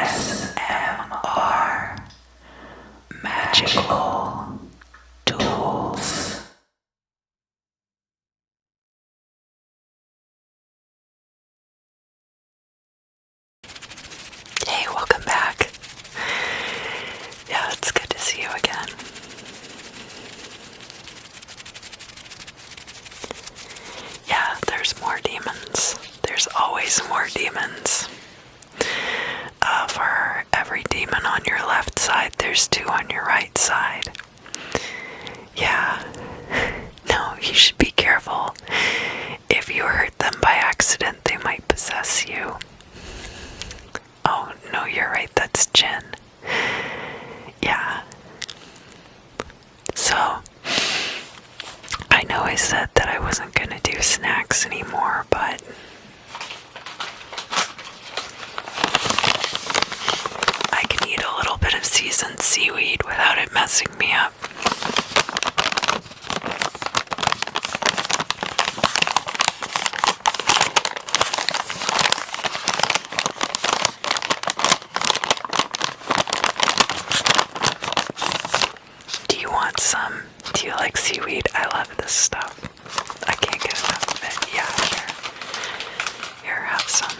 ASMR Magical Tools. Hey, welcome back. Yeah, it's good to see you again. Yeah, there's more demons. There's always more demons. For every demon on your left side, there's two on your right side. Yeah. No, you should be careful. If you hurt them by accident, they might possess you. Oh, no, you're right, that's Jinn. Yeah. So, I know I said that I wasn't gonna do snacks anymore, but I can eat a little bit of seasoned seaweed without it messing me up. Do you want some? Do you like seaweed? I love this stuff. I can't get enough of it. Yeah, sure. Here, have some.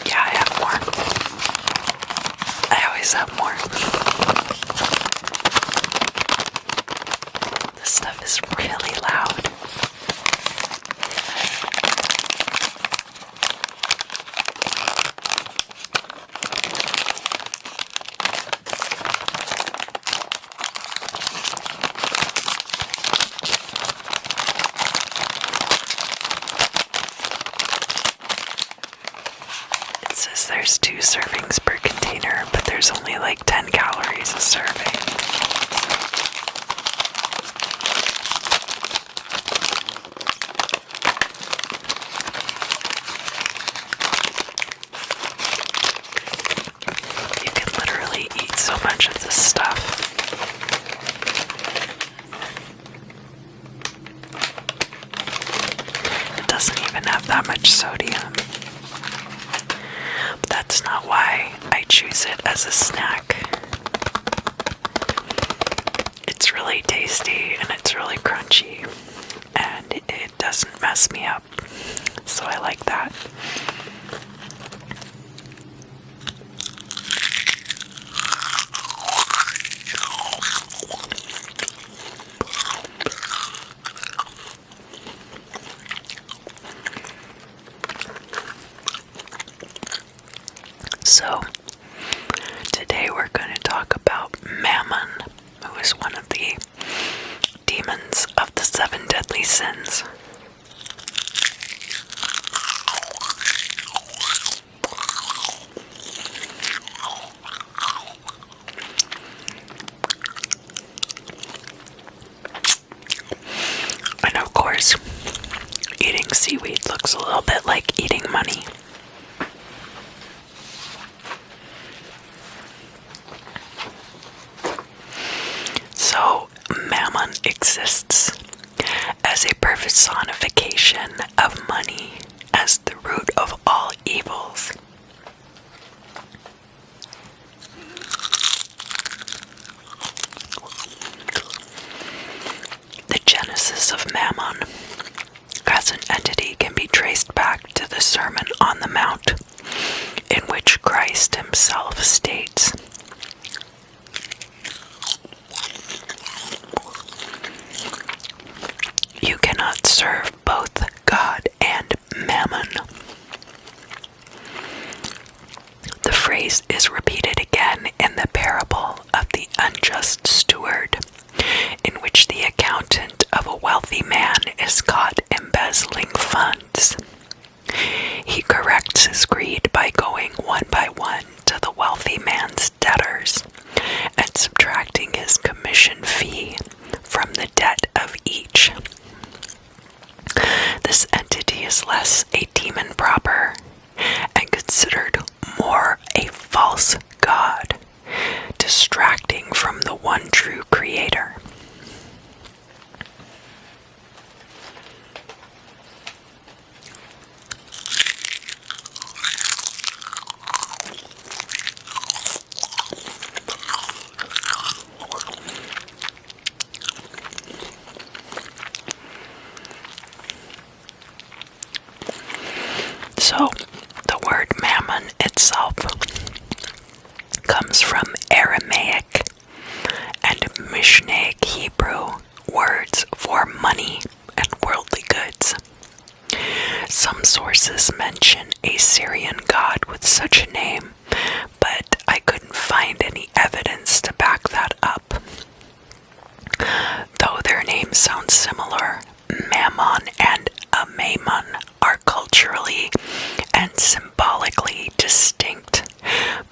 Yeah, I have more. I always have more. This stuff is really loud. It says there's 2 servings per container, but there's only like 10 calories a serving. You can literally eat so much of this stuff. It doesn't even have that much sodium. But that's not why I choose it as a snack. It's really tasty and it's really crunchy and it doesn't mess me up, so I like that. So, today we're going to talk about Mammon, who is one of the demons of the 7 deadly sins. And of course, eating seaweed looks a little bit like eating money. So, Mammon exists as a personification of money as the root of all evils. The genesis of Mammon as an entity can be traced back to the Sermon on the Mount, in which Christ himself states, "You cannot serve both God and Mammon." The phrase is repeated again in the parable of the unjust steward, in which the accountant of a wealthy man is caught embezzling funds. He corrects his greed by going one by one to the wealthy man's debtors and subtracting his commission fee from the debt of each. This entity is less a demon proper and considered more a false god, distracting from the one So, the word mammon itself comes from Aramaic and Mishnaic Hebrew words for money and worldly goods. Some sources mention a Syrian god with such a name, but I couldn't find any evidence to back that up. Though their names sound similar, Mammon and MAMMON are culturally and symbolically distinct,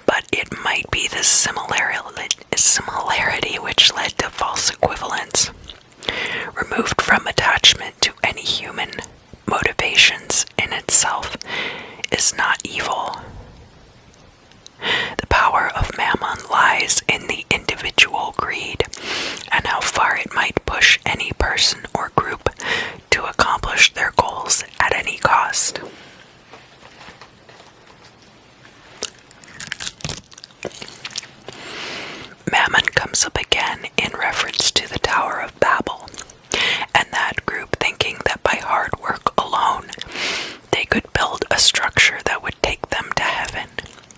but it might be the similarity which led to false equivalence. Removed from attachment to any human motivations in itself is not evil. The power of mammon lies in the individual greed and how far it might push any person or group to accomplish their goals at any cost. Mammon comes up again in reference to the Tower of Babel, and that group thinking that by hard work alone they could build a structure that would take them to heaven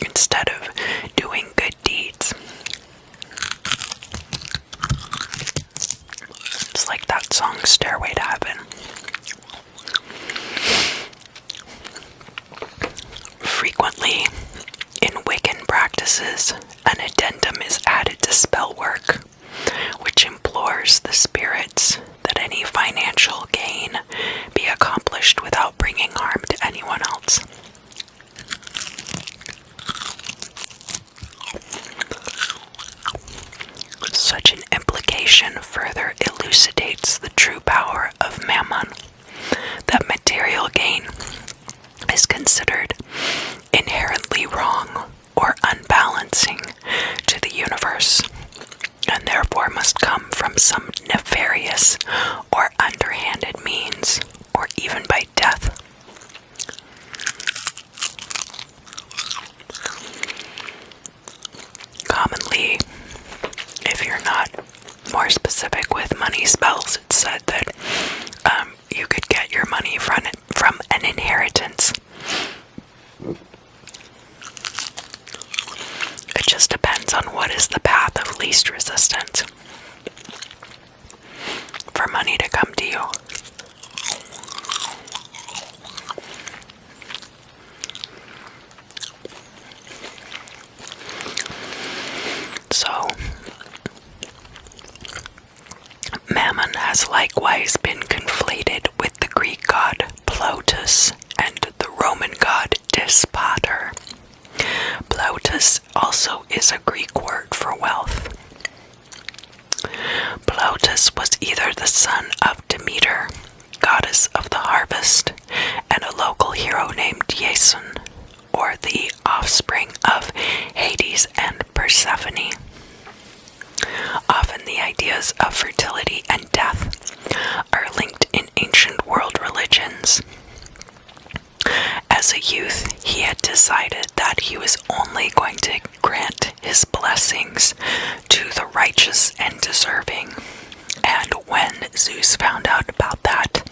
instead of doing good deeds. It's like that song, Stairway to Heaven. Frequently, in Wiccan practices, an addendum is added to spell work, which implores the spirits that any financial gain be accomplished without bringing harm to anyone else. Such an implication further elucidates the true power of mammon, that material gain is considered inherently wrong or unbalancing to the universe, and therefore must come from some nefarious or underhanded means, or even by death. Commonly, if you're not more specific with money spells, it's said that you could get your money from an inheritance. It just depends on what is the path of least resistance for money to come to you. So, Mammon has likewise been conflated with the Greek god Plotus and the Roman god Dispater. Plotus also is a Greek word for wealth. Plotus was either the son of Demeter, goddess of the harvest, and a local hero named Jason, or the offspring of Hades and Persephone. Often the ideas of fertility and death are linked in ancient world religions. As a youth, he had decided that he was only going to grant his blessings to the righteous and deserving. And when Zeus found out about that,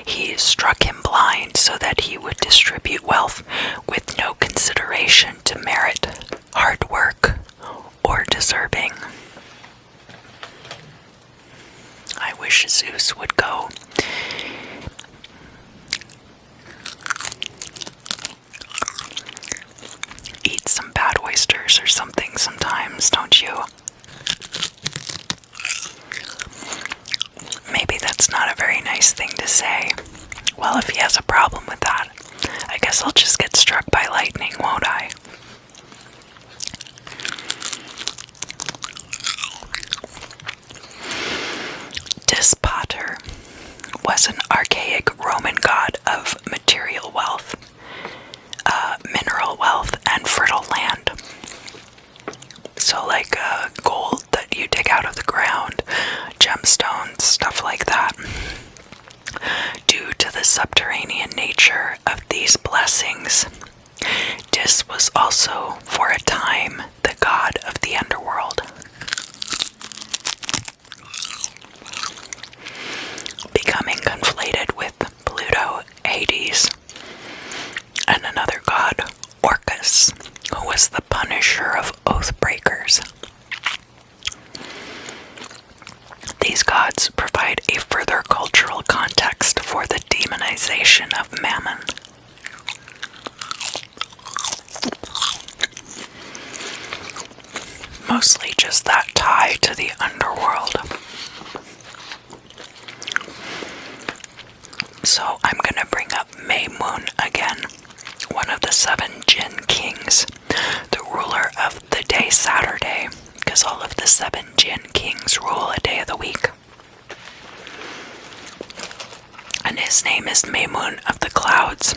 he struck him blind so that he would distribute wealth with no consideration to merit, hard work, or deserving. I wish Zeus would go eat some bad oysters or something sometimes, don't you? Maybe that's not a very nice thing to say. Well, if he has a problem with that, I guess I'll just get struck by lightning, won't I? Dispater was an archaic Roman god of material wealth, mineral wealth, and fertile land. So like gold that you dig out of the ground, gemstones, stuff like that. Due to the subterranean nature of these blessings, Dis was also, for a time, the god of the underworld. Becoming conflated with Pluto, Hades, and personification of Mammon. Mostly just that tie to the underworld. So I'm gonna bring up MAMMON again, one of the 7 Jinn kings, the ruler of the day Saturday, because all of the 7 Jinn kings rule a day of the week. And his name is MAMMON of the clouds,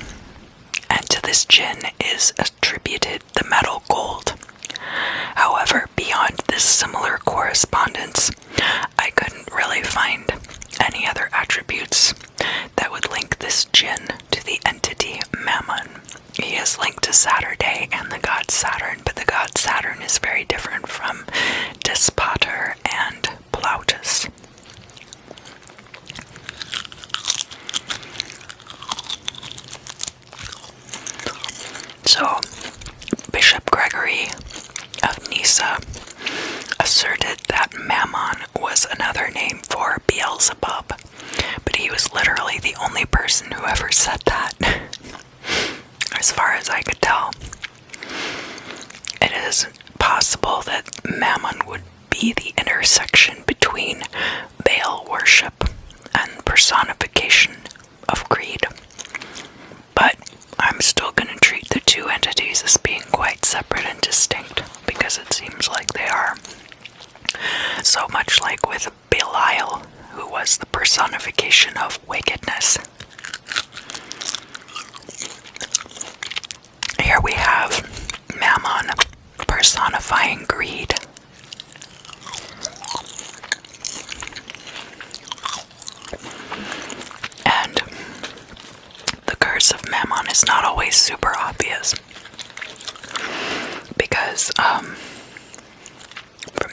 and to this Jinn is attributed the metal gold. However, beyond this similar correspondence, I couldn't really find any other attributes that would link this Jinn to the entity Mammon. He is linked to Saturday and the god Saturn, but the god Saturn is very different from Despater and Plautus. So, Bishop Gregory of Nyssa asserted that Mammon was another name for Beelzebub, but he was literally the only person who ever said that, as far as I could tell. It is possible that Mammon would be the intersection between Baal worship and personification of greed, but I'm still going to treat the two entities as being quite separate and distinct, because it seems like they are. So much like with Belial, who was the personification of wickedness. Here we have Mammon personifying greed. And the curse of Mammon is not always super obvious, because from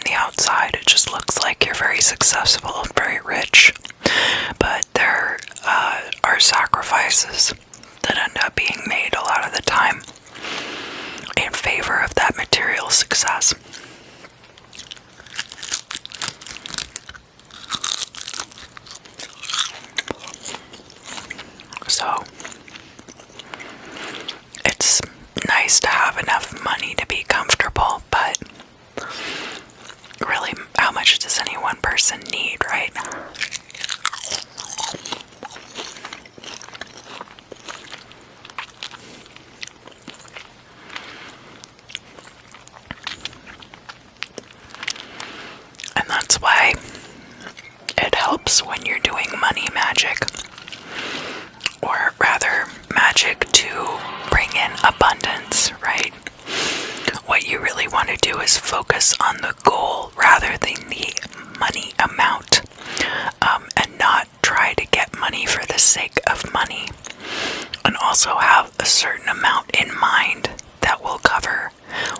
the outside it just looks like you're very successful, very rich, but there are sacrifices that end up being made a lot of the time in favor of that material success. So it's nice to have enough money to be comfortable, but really, how much does any one person need, right? And that's why it helps when you're doing money magic, or rather magic to bring in abundance, right? What you really want to do is focus on the goal rather than the money amount, and not try to get money for the sake of money, and also have a certain amount in mind that will cover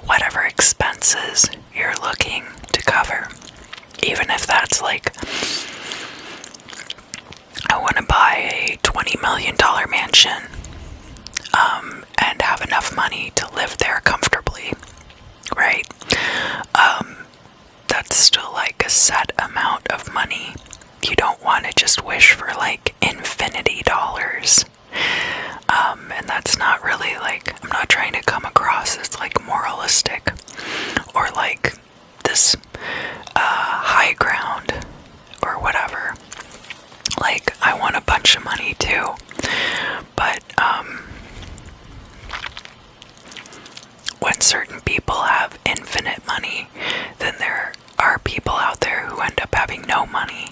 whatever expenses you're looking to cover. Even if that's like, I want to buy a $20 million mansion, and have enough money to live there comfortably, right? That's still like a set amount of money. You don't want to just wish for like infinity dollars. And that's not really like, I'm not trying to come across as like moralistic or like this high ground or whatever. Like, I want a bunch of money too, but when certain people have infinite money, then there are people out there who end up having no money.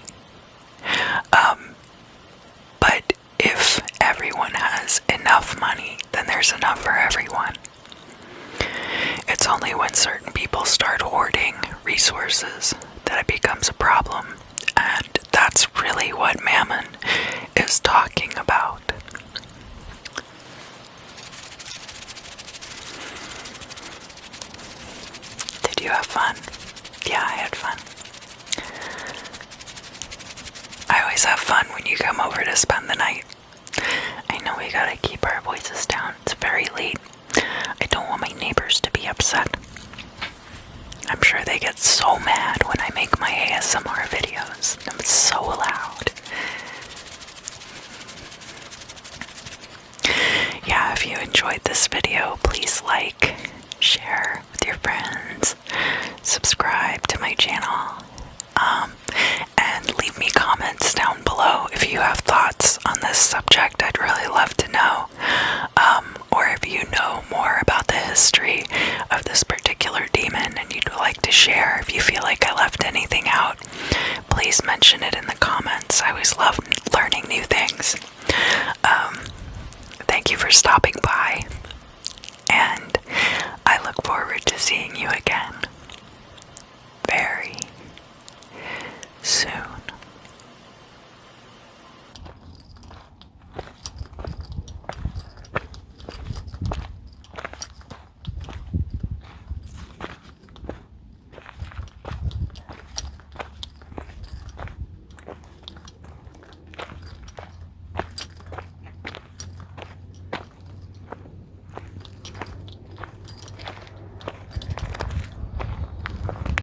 But if everyone has enough money, then there's enough for everyone. It's only when certain people start hoarding resources that it becomes a problem, and that's really what Mammon is talking about. Did you have fun? Yeah, I had fun. I always have fun when you come over to spend the night. I know we gotta keep our voices down. It's very late. I don't want my neighbors to be upset. I'm sure they get so mad when I make my ASMR videos. I'm so loud. enjoyed this video, please like, share with your friends, subscribe to my channel, and leave me comments down below if you have thoughts on this subject. I'd really love to know. Or if you know more about the history of this particular demon and you'd like to share, if you feel like I left anything out, please mention it in the comments. I always love learning new things.